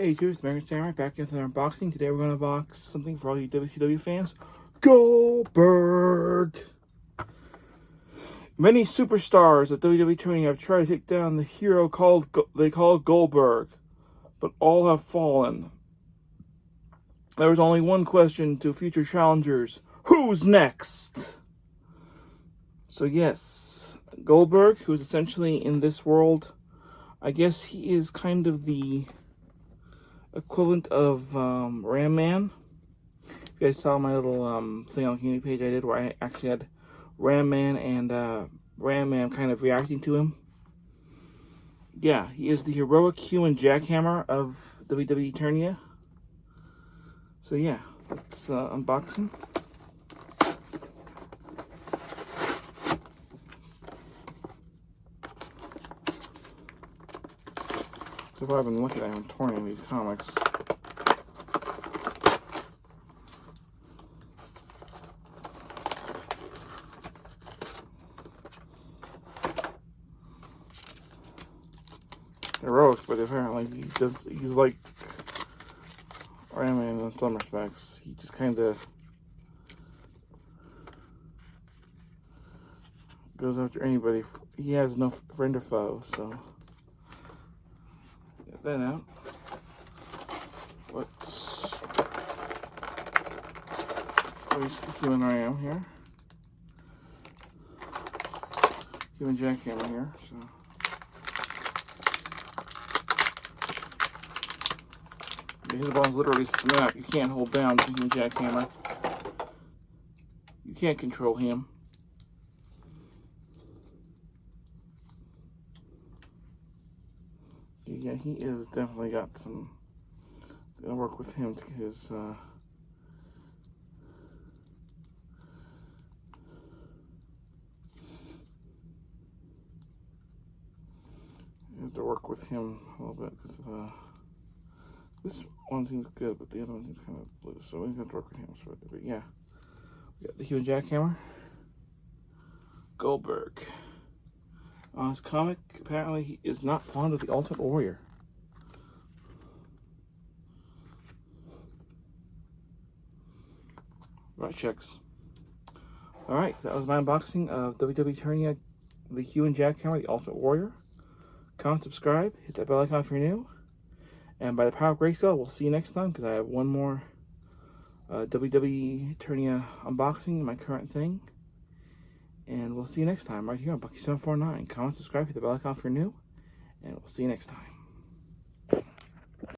Hey YouTube, it's American Samurai back with another unboxing. Today we're going to box something for all you WCW fans. GoldBerg! Many superstars of WWE training have tried to take down the hero they call GoldBerg, but all have fallen. There was only one question to future challengers. Who's next? So yes, GoldBerg, who's essentially in this world, I guess he is kind of the equivalent of Ram Man. If you guys saw my little thing on the community page I did where I actually had Ram Man and Ram Man kind of reacting to him. Yeah, he is the heroic human jackhammer of WWE Eternia. So yeah, let's unbox him. So far I've been looking at him torn in these comics. Heroic, but apparently he's like Iron Man in some respects. He just kind of goes after anybody. He has no friend or foe, so get that out. Let's place the human Ram here. Human jackhammer here, so. His bones literally snap. You can't hold down the human jackhammer. You can't control him. Yeah, he is definitely got some. Gonna work with him to get his. You have to work with him a little bit because this one seems good, but the other one seems kind of blue, so we have to work with him. But yeah, we got the human jackhammer, GoldBerg. On his comic, apparently he is not fond of the Ultimate Warrior. Right checks. Alright, that was my unboxing of WWE Eternia, the human jackhammer, the Ultimate Warrior. Comment, subscribe, hit that bell icon if you're new. And by the power of Grayscale, we'll see you next time, because I have one more WWE Eternia unboxing in my current thing. And we'll see you next time right here on Bucky749. Comment, subscribe, hit the bell icon if you're new. And we'll see you next time.